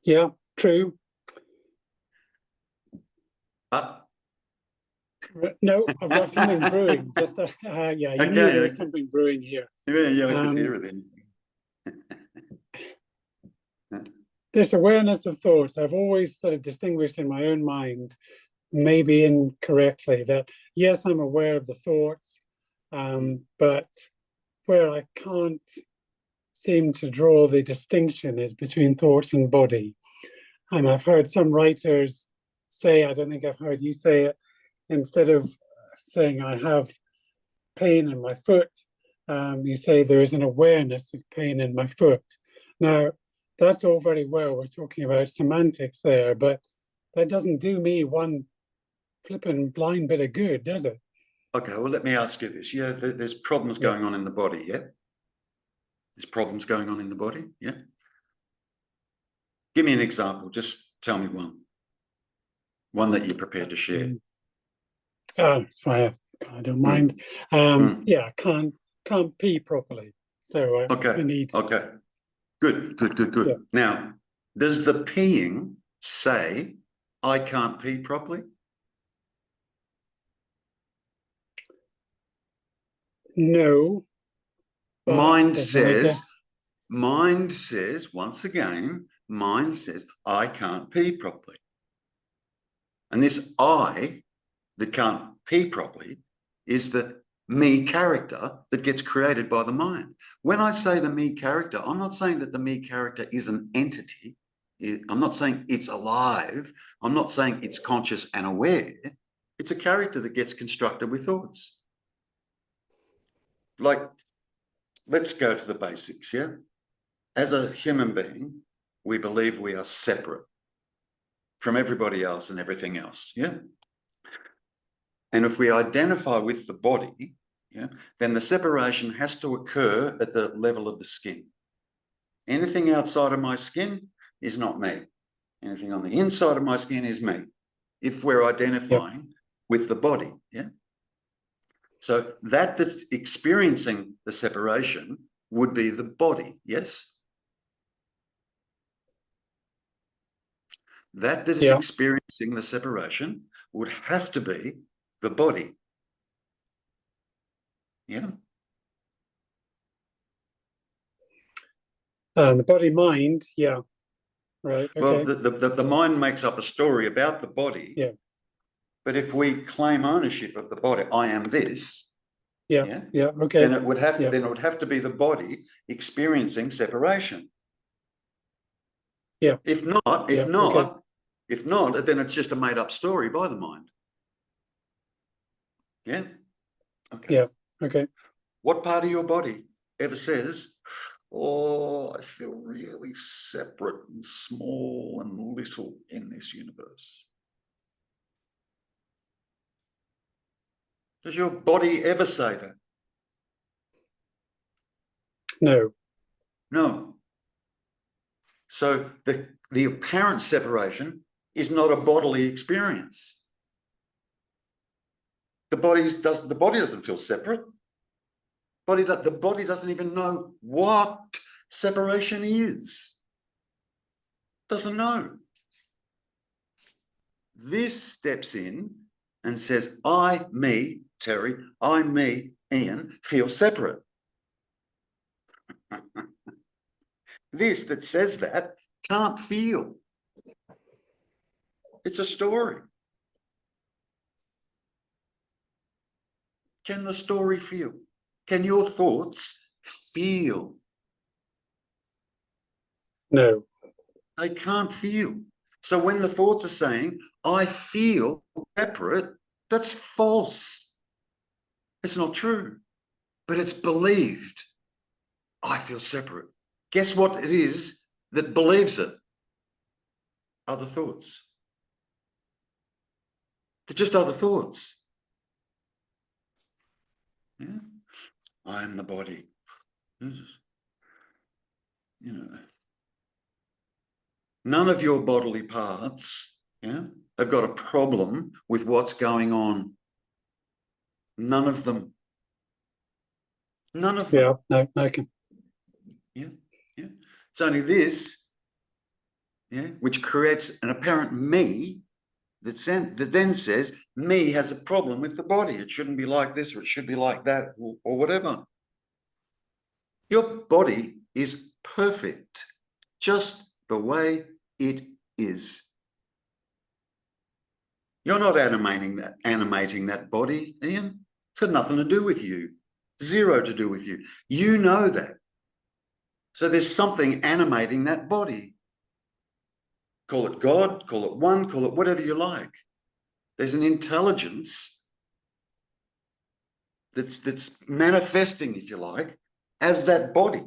Yeah, true. But no, I've got something brewing. Just yeah, you knew there was something brewing here. Yeah, I could hear it. This awareness of thoughts, I've always sort of distinguished in my own mind, maybe incorrectly, that yes, I'm aware of the thoughts, but where I can't seem to draw the distinction is between thoughts and body. And I've heard some writers say, I don't think I've heard you say it, instead of saying I have pain in my foot, you say there is an awareness of pain in my foot. Now, that's all very well. We're talking about semantics there, but that doesn't do me one flipping blind bit of good, does it? Okay, well, let me ask you this. Yeah, there's problems going on in the body, yeah? There's problems going on in the body, yeah? Give me an example. Just tell me one. One that you're prepared to share. It's fine. I don't mind. Yeah, can't pee properly. So I need. Okay. Good. Yeah. Now, does the peeing say, I can't pee properly? No. Mind says, once again, mind says, I can't pee properly. And this I that can't pee properly is the me character that gets created by the mind. When I say the me character, I'm not saying that the me character is an entity. I'm not saying it's alive. I'm not saying it's conscious and aware. It's a character that gets constructed with thoughts. Like, let's go to the basics, yeah? As a human being, we believe we are separate from everybody else and everything else, yeah? And if we identify with the body, yeah, then the separation has to occur at the level of the skin. Anything outside of my skin is not me. Anything on the inside of my skin is me, if we're identifying with the body, yeah? So that's experiencing the separation would be the body, yes? That is experiencing the separation would have to be the body. Yeah. The body mind, yeah. Right. Okay. Well, the mind makes up a story about the body. Yeah. But if we claim ownership of the body, I am this. Yeah. Okay. Then it would have to be the body experiencing separation. Yeah. If not, then it's just a made-up story by the mind. Yeah. Okay. Yeah. Okay. What part of your body ever says, oh, I feel really separate and small and little in this universe? Does your body ever say that? No. No. So the apparent separation is not a bodily experience. The body doesn't feel separate. The body doesn't even know what separation is. Doesn't know. This steps in and says, I, me, Terry, I, me, Ian, feel separate. This that says that can't feel. It's a story. Can the story feel? Can your thoughts feel? No. They can't feel. So when the thoughts are saying, I feel separate, that's false. It's not true, but it's believed. I feel separate. Guess what it is that believes it? Other thoughts. They're just other thoughts. Yeah. I am the body. You know, none of your bodily parts, yeah, have got a problem with what's going on. None of them. None of them. Yeah, no, I can. Yeah. It's only this yeah, which creates an apparent me that then says me has a problem with the body. It shouldn't be like this, or it should be like that, or whatever. Your body is perfect, just the way it is. You're not animating that body, Ian. It's got nothing to do with you. Zero to do with you. You know that. So there's something animating that body. Call it God, call it one, call it whatever you like. There's an intelligence that's manifesting, if you like, as that body.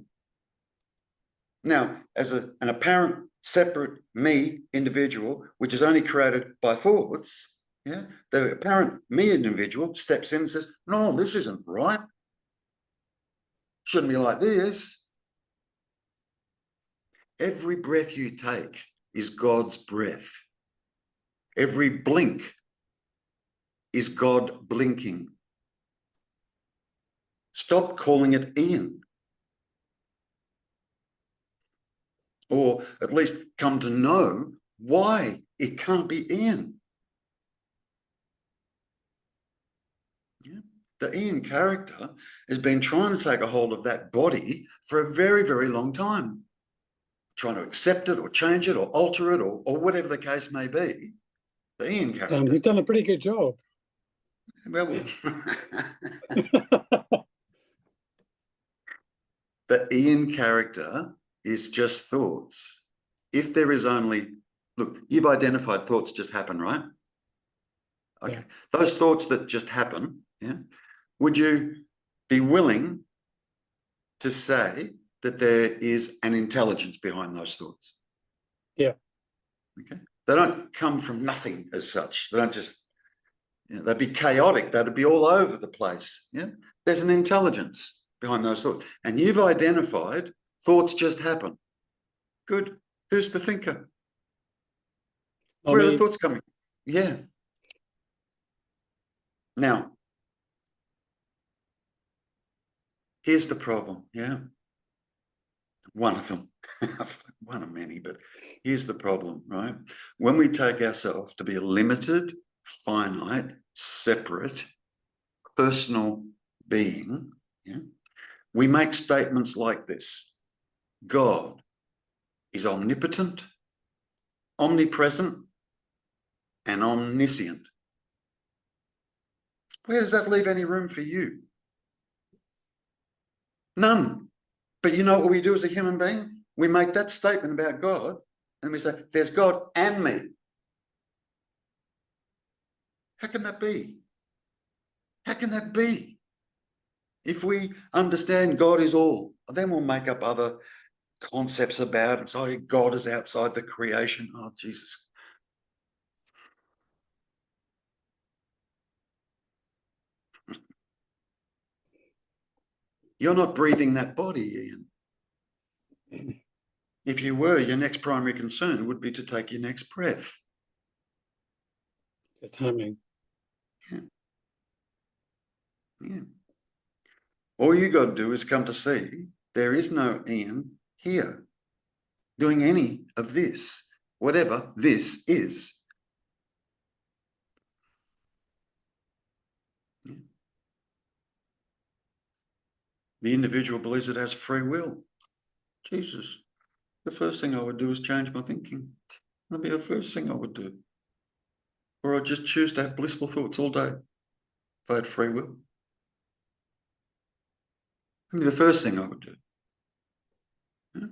Now, as an apparent separate me individual, which is only created by thoughts, yeah, the apparent me individual steps in and says, no, this isn't right. Shouldn't be like this. Every breath you take is God's breath. Every blink is God blinking. Stop calling it Ian. Or at least come to know why it can't be Ian. Yeah. The Ian character has been trying to take a hold of that body for a very, very long time. Trying to accept it or change it or alter it or whatever the case may be. The Ian character. He's done a pretty good job. Well, the Ian character is just thoughts. If there is only, look, you've identified thoughts just happen, right? Okay. Yeah. Those thoughts that just happen, yeah. Would you be willing to say that there is an intelligence behind those thoughts? Yeah. Okay. They don't come from nothing as such. They don't just, you know, they'd be chaotic. They'd be all over the place. Yeah. There's an intelligence behind those thoughts. And you've identified thoughts just happen. Good. Who's the thinker? Where are the thoughts coming? Yeah. Now, here's the problem. Yeah. One of them, one of many, but here's the problem, right? When we take ourselves to be a limited, finite, separate, personal being, yeah, we make statements like this. God is omnipotent, omnipresent, and omniscient. Where does that leave any room for you? None. But you know what we do as a human being? We make that statement about God and we say, there's God and me. How can that be? How can that be? If we understand God is all, then we'll make up other concepts about it. So God is outside the creation. Oh, Jesus. You're not breathing that body, Ian. If you were, your next primary concern would be to take your next breath. The timing. Yeah. Yeah. All you got to do is come to see there is no Ian here doing any of this, whatever this is. Yeah. The individual believes it has free will. Jesus, the first thing I would do is change my thinking. That'd be the first thing I would do. Or I'd just choose to have blissful thoughts all day if I had free will. That'd be the first thing I would do. Yeah.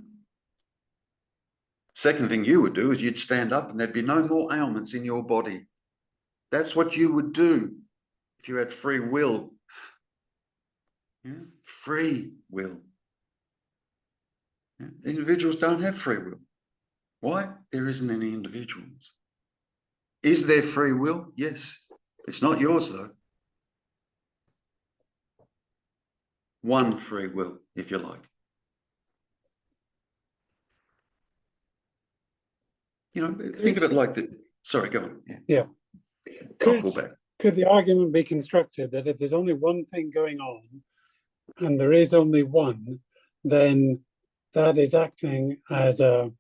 Second thing you would do is you'd stand up and there'd be no more ailments in your body. That's what you would do if you had free will. Yeah. Free will. Yeah. Individuals don't have free will. Why? There isn't any individuals. Is there free will? Yes. It's not yours, though. One free will, if you like. You know, think of it like that. Sorry, go on. Yeah. I'll pull back. Could the argument be constructed that if there's only one thing going on and there is only one, then that is acting as a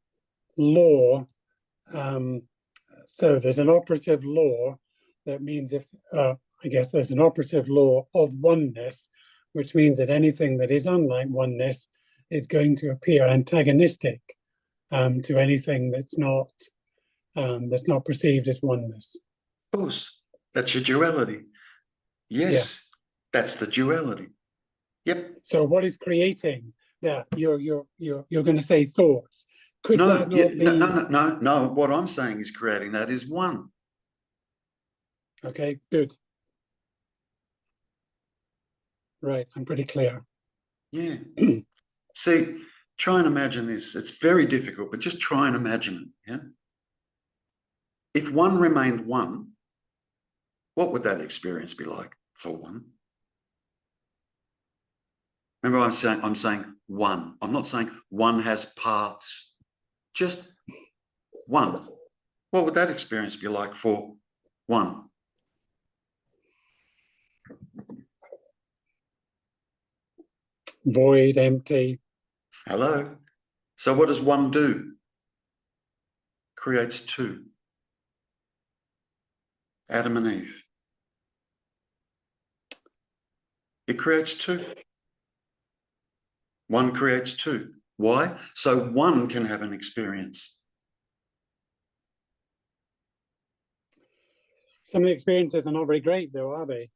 law So there's an operative law that means if, I guess there's an operative law of oneness, which means that anything that is unlike oneness is going to appear antagonistic to anything that's not perceived as oneness. Of course, that's your duality. Yes, that's the duality. Yep. So what is creating that? You're going to say thoughts. Could that not be? No. What I'm saying is creating that is one. Okay, good. Right, I'm pretty clear. Yeah. See, try and imagine this. It's very difficult, but just try and imagine it. Yeah. If one remained one, what would that experience be like for one? Remember, I'm saying one. I'm not saying one has parts. Just one. What would that experience be like for one? Void, empty. Hello. So what does one do? Creates two. Adam and Eve. It creates two. One creates two. Why? So one can have an experience. Some of the experiences are not very great, though, are they?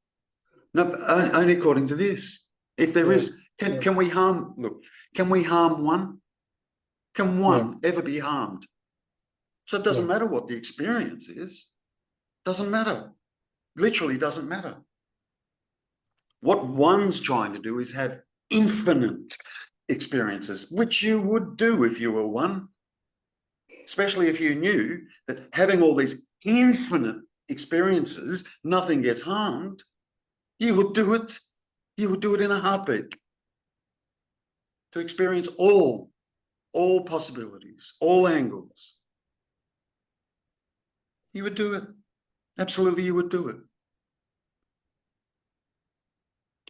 No, only according to this. If there is, can we harm? Look, can we harm one? Can one ever be harmed? So it doesn't matter what the experience is. Doesn't matter. Literally doesn't matter. What one's trying to do is have infinite experiences, which you would do if you were one, especially if you knew that having all these infinite experiences, nothing gets harmed. You would do it. You would do it in a heartbeat. To experience all possibilities, all angles. You would do it. Absolutely, you would do it.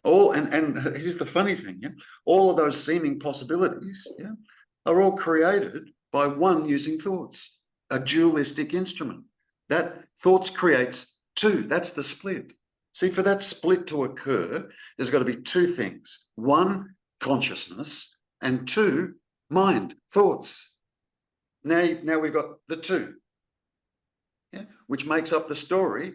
And here's the funny thing, all of those seeming possibilities, are all created by one using thoughts, a dualistic instrument. That thoughts creates two. That's the split. See, for that split to occur, there's got to be two things. One, consciousness, and two, mind, thoughts. Now we've got the two, which makes up the story.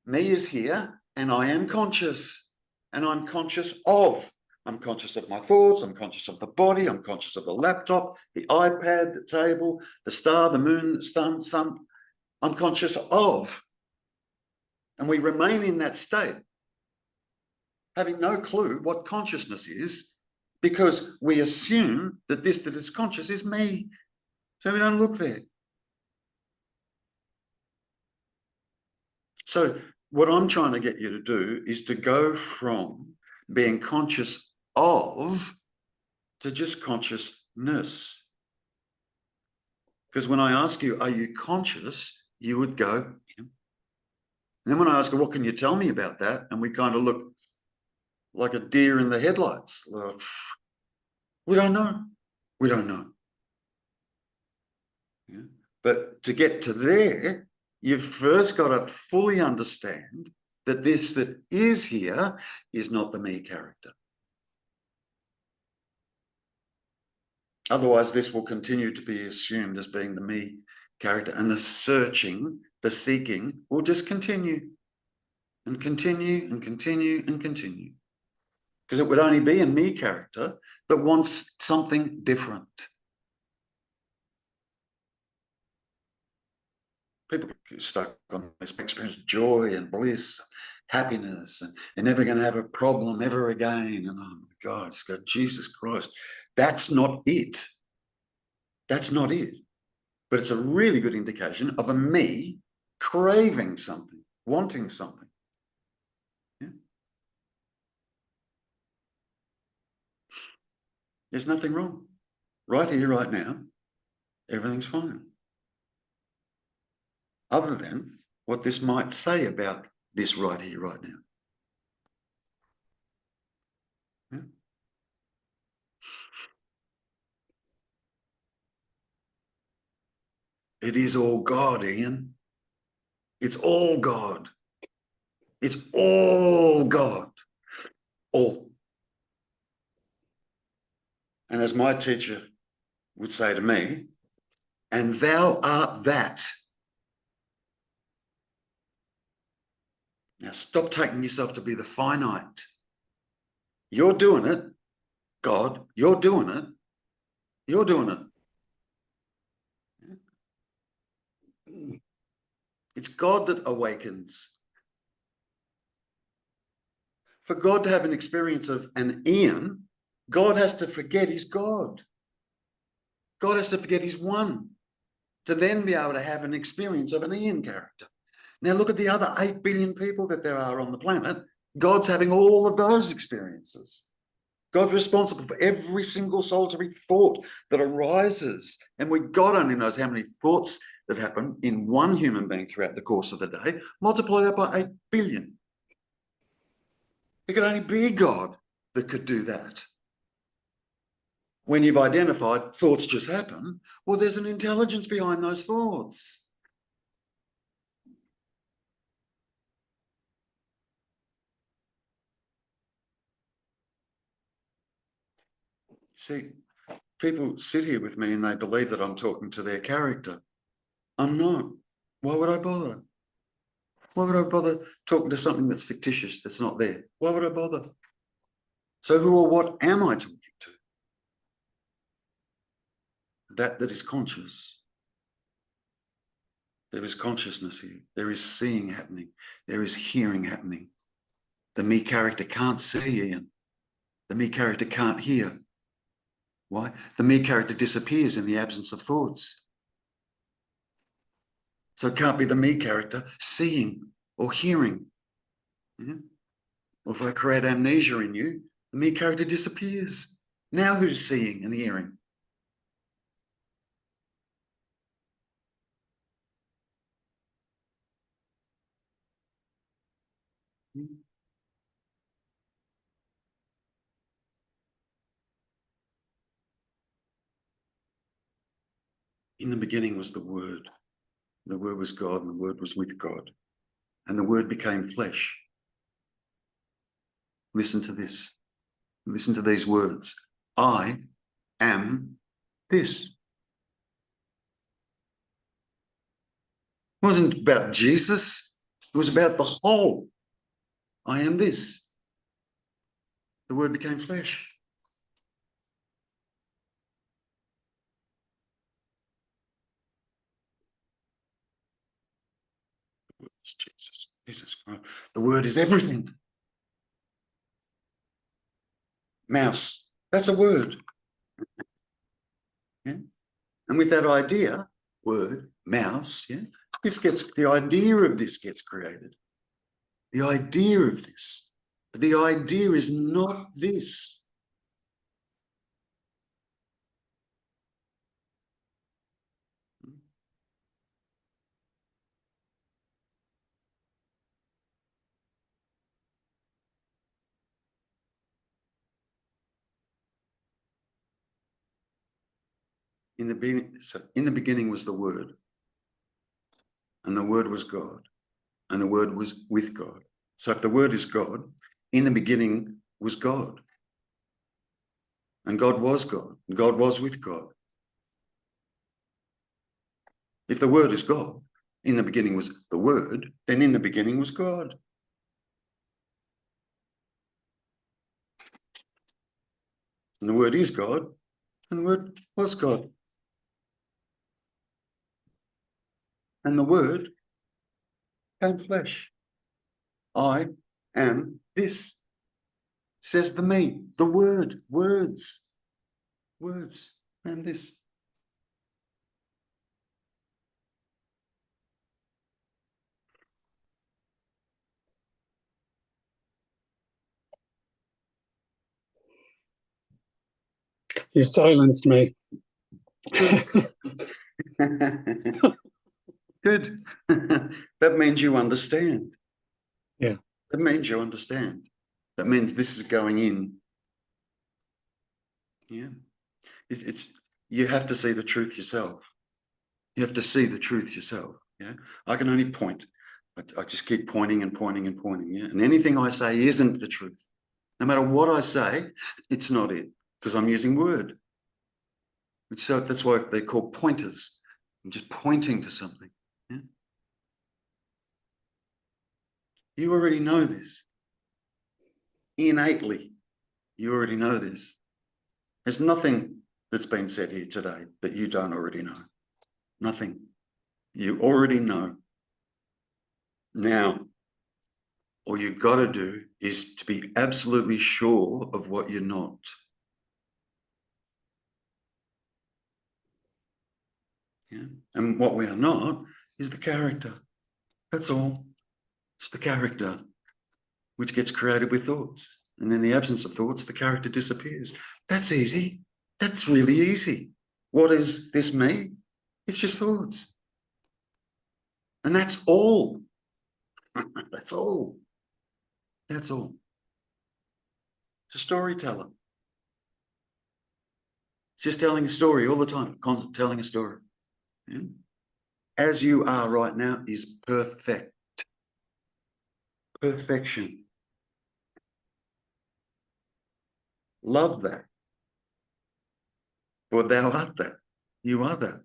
Me is here, and I am conscious. And I'm conscious of. I'm conscious of my thoughts. I'm conscious of the body. I'm conscious of the laptop, the iPad, the table, the star, the moon, the sun. I'm conscious of. And we remain in that state, having no clue what consciousness is, because we assume that this that is conscious is me. So we don't look there. So what I'm trying to get you to do is to go from being conscious of to just consciousness. Because when I ask you, are you conscious? You would go, yeah. And then when I ask you, what can you tell me about that? And we kind of look like a deer in the headlights. We don't know. We don't know. Yeah. But to get to there, you've first got to fully understand that this that is here is not the me character. Otherwise, this will continue to be assumed as being the me character, and the searching, the seeking will just continue and continue and continue and continue. Because it would only be a me character that wants something different. People get stuck on this experience, joy and bliss, happiness, and they're never going to have a problem ever again. And oh my God, it's got Jesus Christ. That's not it. That's not it. But it's a really good indication of a me craving something, wanting something. Yeah. There's nothing wrong. Right here, right now, everything's fine. Other than what this might say about this right here, right now. Yeah. It is all God, Ian. It's all God. It's all God. All. And as my teacher would say to me, and thou art that. Now stop taking yourself to be the finite. You're doing it, God. You're doing it. You're doing it. It's God that awakens. For God to have an experience of an Ian, God has to forget he's God. God has to forget he's one to then be able to have an experience of an Ian character. Now look at the other 8 billion people that there are on the planet. God's having all of those experiences. God's responsible for every single solitary thought that arises. And God only knows how many thoughts that happen in one human being throughout the course of the day. Multiply that by 8 billion. It could only be God that could do that. When you've identified thoughts just happen, well, there's an intelligence behind those thoughts. See, people sit here with me and they believe that I'm talking to their character. I'm not. Why would I bother? Why would I bother talking to something that's fictitious, that's not there? Why would I bother? So who or what am I talking to? That is conscious. There is consciousness here. There is seeing happening. There is hearing happening. The me character can't see, Ian. The me character can't hear. Why? The me character disappears in the absence of thoughts. So it can't be the me character seeing or hearing. Yeah? Or if I create amnesia in you, the me character disappears. Now who's seeing and hearing? In the beginning was the Word. The Word was God, and the Word was with God. And the Word became flesh. Listen to this. Listen to these words. I am this. It wasn't about Jesus. It was about the whole. I am this. The Word became flesh. Jesus, Jesus Christ. The Word is everything. Mouse, that's a word. Yeah? And with that idea, word, mouse, yeah, the idea of this gets created. The idea of this. But the idea is not this. In the beginning was the Word, and the Word was God, and the Word was with God. So if the Word is God, in the beginning was God, and God was God, and God was with God. If the Word is God, in the beginning was the Word, then in the beginning was God. And the Word is God, and the Word was God. And the Word became flesh. I am this, says the me, the Word, words, I am this. You silenced me. Good. That means you understand. Yeah. That means you understand. That means this is going in. Yeah. It's you have to see the truth yourself. You have to see the truth yourself. Yeah, I can only point. I just keep pointing and pointing and pointing. Yeah, and anything I say isn't the truth. No matter what I say, it's not it, because I'm using word. So that's why they're called pointers. I'm just pointing to something. Yeah? You already know this. Innately, you already know this. There's nothing that's been said here today that you don't already know. Nothing. You already know. Now, all you've got to do is to be absolutely sure of what you're not. Yeah? And what we are not is the character. That's all. It's the character, which gets created with thoughts. And in the absence of thoughts, the character disappears. That's easy. That's really easy. What is this me? It's just thoughts. And that's all. That's all. That's all. It's a storyteller. It's just telling a story all the time, constantly telling a story. Yeah? As you are right now is perfect. Perfection. Love that. For thou art that. You are that.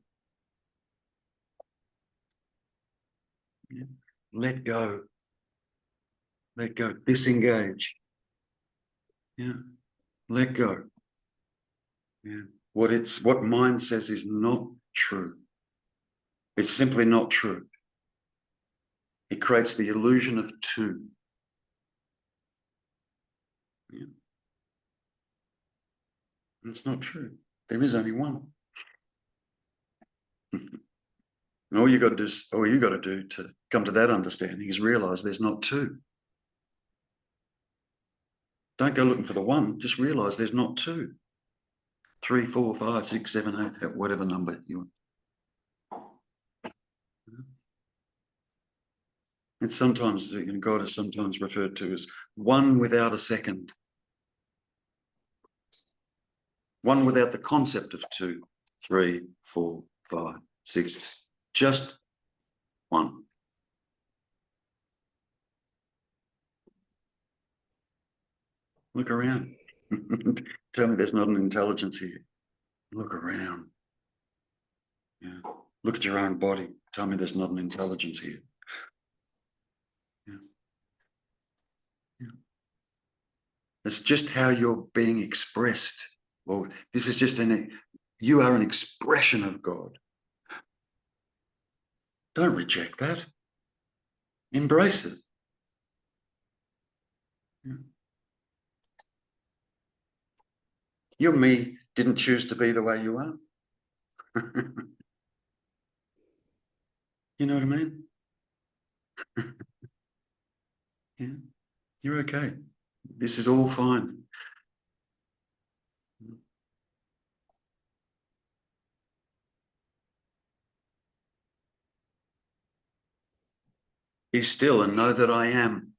Yeah. Let go. Let go. Disengage. Yeah. Let go. Yeah. What mind says is not true. It's simply not true. It creates the illusion of two. Yeah. It's not true. There is only one. And all you got to do to come to that understanding is realize there's not two. Don't go looking for the one, just realize there's not two. 3, 4, 5, 6, 7, 8, whatever number you want. It's sometimes, God is sometimes referred to as one without a second. One without the concept of 2, 3, 4, 5, 6. Just one. Look around. Tell me there's not an intelligence here. Look around. Yeah. Look at your own body. Tell me there's not an intelligence here. Yeah. Yeah. It's just how you're being expressed. Well, this is just you are an expression of God. Don't reject that. Embrace it. Yeah. You and me didn't choose to be the way you are. You know what I mean? Yeah. You're okay. This is all fine. Be still and know that I am.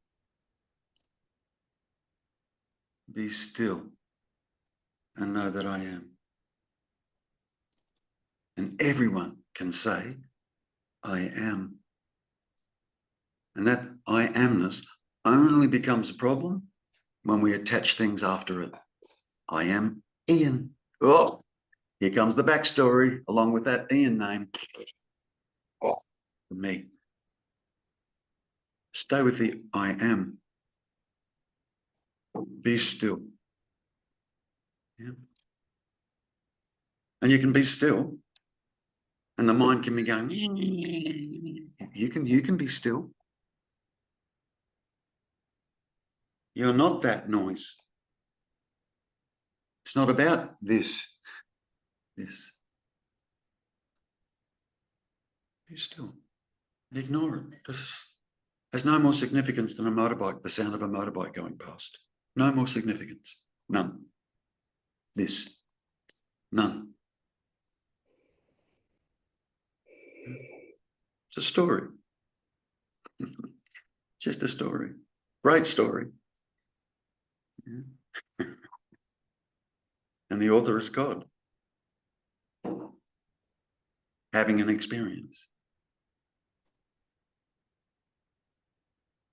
Be still and know that I am. And everyone can say, I am. And that I amness only becomes a problem when we attach things after it. I am Ian. Oh, here comes the backstory along with that Ian name. Oh, for me. Stay with the I am. Be still. Yeah. And you can be still, and the mind can be going. You can be still. You're not that noise. It's not about this. This. Be still. Ignore it. Just has no more significance than a motorbike, the sound of a motorbike going past. No more significance. None. This. None. It's a story. Just a story. Great story. Yeah. And the author is God. having an experience.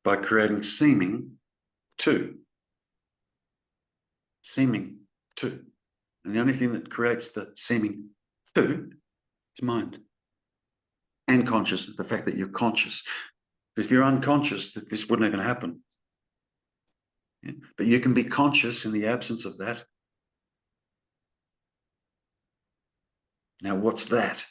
By creating seeming two. Seeming two. And the only thing that creates the seeming two is mind. And conscious, the fact that you're conscious. If you're unconscious, this wouldn't even happen. Yeah? But you can be conscious in the absence of that. Now, what's that?